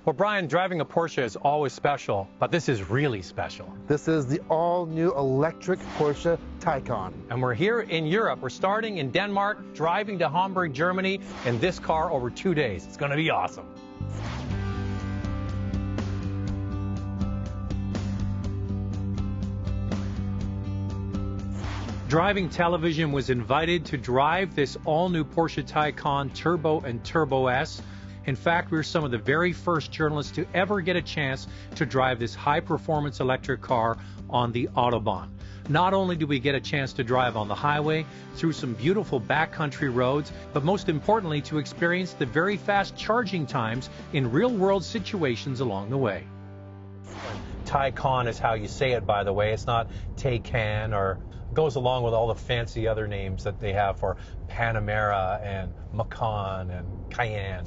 Well, Brian, driving a Porsche is always special, but this is really special. This is the all-new electric Porsche Taycan. And we're here in Europe. We're starting in Denmark, driving to Hamburg, Germany, in this car over 2 days. It's going to be awesome. Driving Television was invited to drive this all-new Porsche Taycan Turbo and Turbo S. In fact, we're some of the very first journalists to ever get a chance to drive this high-performance electric car on the Autobahn. Not only do we get a chance to drive on the highway, through some beautiful backcountry roads, but most importantly to experience the very fast charging times in real-world situations along the way. Taycan is how you say it, by the way. It's not Taycan, or goes along with all the fancy other names that they have for Panamera and Macan and Cayenne.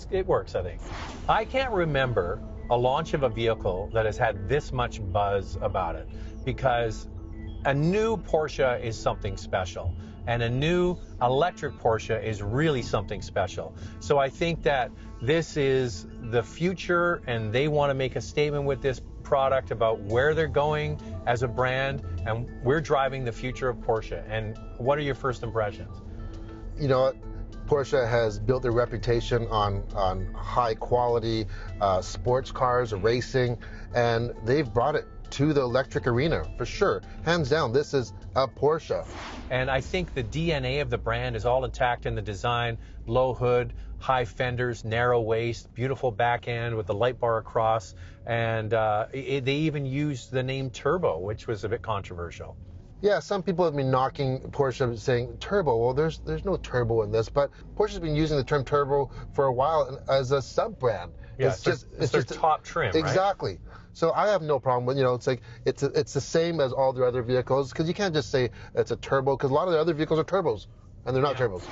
It works, I think. I can't remember a launch of a vehicle that has had this much buzz about it, because a new Porsche is something special, and a new electric Porsche is really something special. So I think that this is the future, and they want to make a statement with this product about where they're going as a brand, and we're driving the future of Porsche. And what are your first impressions? You know, Porsche has built their reputation on high quality sports cars, racing, and they've brought it to the electric arena for sure. Hands down, this is a Porsche. And I think the DNA of the brand is all intact in the design: low hood, high fenders, narrow waist, beautiful back end with the light bar across, and they even used the name Turbo, which was a bit controversial. Yeah, some people have been knocking Porsche, saying turbo. Well, there's no turbo in this, but Porsche's been using the term turbo for a while as a sub-brand. Yeah, it's their top trim, exactly. Right? So I have no problem with, it's like it's the same as all their other vehicles, because you can't just say it's a turbo, because a lot of the other vehicles are turbos, and they're not turbos.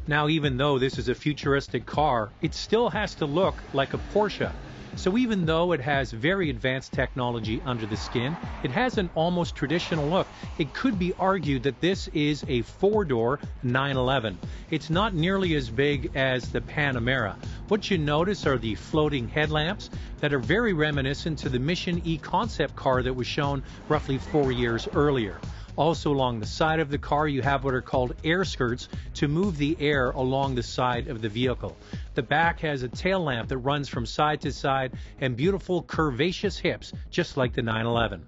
Now, even though this is a futuristic car, it still has to look like a Porsche. So even though it has very advanced technology under the skin, it has an almost traditional look. It could be argued that this is a four-door 911. It's not nearly as big as the Panamera. What you notice are the floating headlamps that are very reminiscent to the Mission E concept car that was shown roughly 4 years earlier. Also along the side of the car, you have what are called air skirts to move the air along the side of the vehicle. The back has a tail lamp that runs from side to side and beautiful curvaceous hips, just like the 911.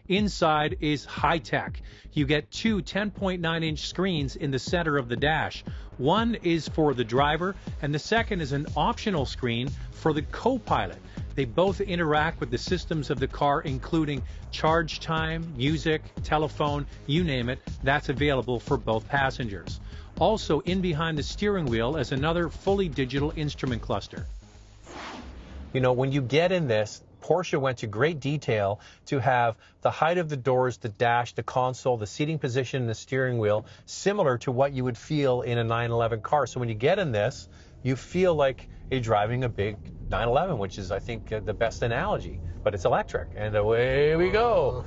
Inside is high-tech. You get two 10.9-inch screens in the center of the dash. One is for the driver, and the second is an optional screen for the co-pilot. They both interact with the systems of the car, including charge time, music, telephone, you name it, that's available for both passengers. Also, in behind the steering wheel is another fully digital instrument cluster. You know, when you get in this, Porsche went to great detail to have the height of the doors, the dash, the console, the seating position, and the steering wheel similar to what you would feel in a 911 car. So when you get in this, you feel like you're driving a big 911, which is, I think, the best analogy. But it's electric, and away we go.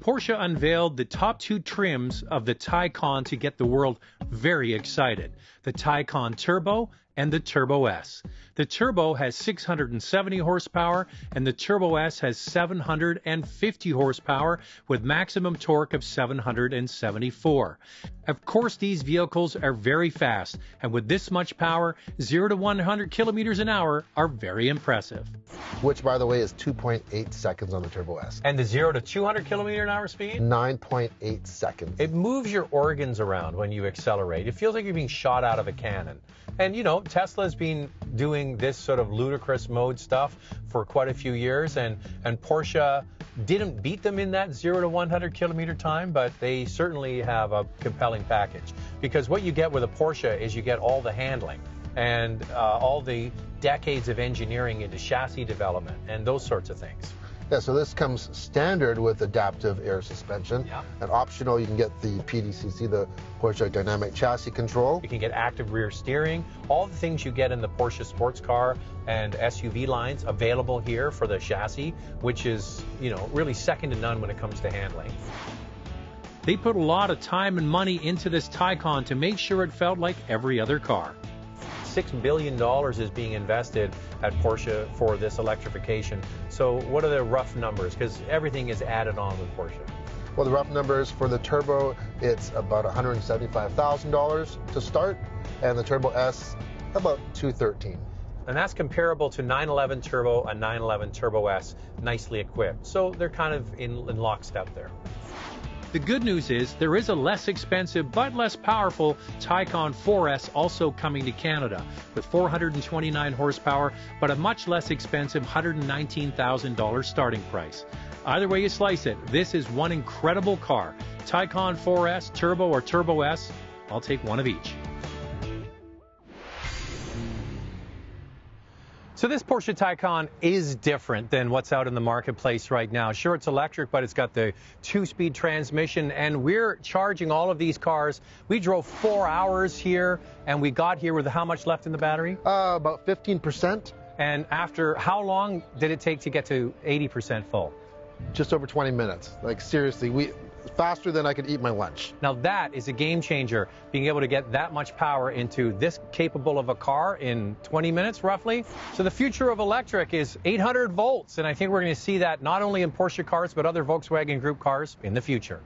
Porsche unveiled the top two trims of the Taycan to get the world very excited: the Taycan Turbo and the Turbo S. The Turbo has 670 horsepower, and the Turbo S has 750 horsepower with maximum torque of 774. Of course, these vehicles are very fast, and with this much power, 0 to 100 kilometers an hour are very impressive. Which, by the way, is 2.8 seconds on the Turbo S. And the 0 to 200 kilometer an hour speed? 9.8 seconds. It moves your organs around when you accelerate. It feels like you're being shot out of a cannon. And, you know, Tesla's been doing this sort of ludicrous mode stuff for quite a few years, and Porsche didn't beat them in that 0 to 100 kilometer time, but they certainly have a compelling package. Because what you get with a Porsche is you get all the handling and all the decades of engineering into chassis development and those sorts of things. Yeah, so this comes standard with adaptive air suspension. Yeah. And optional, you can get the PDCC, the Porsche Dynamic Chassis Control. You can get active rear steering, all the things you get in the Porsche sports car and SUV lines available here for the chassis, which is, you know, really second to none when it comes to handling. They put a lot of time and money into this Taycan to make sure it felt like every other car. $6 billion is being invested at Porsche for this electrification. So what are the rough numbers? Because everything is added on with Porsche. Well, the rough numbers for the Turbo, it's about $175,000 to start, and the Turbo S, about $213,000. And that's comparable to 911 Turbo and 911 Turbo S, nicely equipped. So they're kind of in lockstep there. The good news is there is a less expensive but less powerful Taycan 4S also coming to Canada with 429 horsepower, but a much less expensive $119,000 starting price. Either way you slice it, this is one incredible car. Taycan 4S, Turbo or Turbo S, I'll take one of each. So this Porsche Taycan is different than what's out in the marketplace right now. Sure, it's electric, but it's got the 2-speed transmission, and we're charging all of these cars. We drove 4 hours here, and we got here with how much left in the battery? About 15%. And after how long did it take to get to 80% full? Just over 20 minutes. Like, seriously, faster than I could eat my lunch. Now that is a game changer, being able to get that much power into this capable of a car in 20 minutes roughly. So the future of electric is 800 volts, and I think we're going to see that not only in Porsche cars but other Volkswagen Group cars in the future.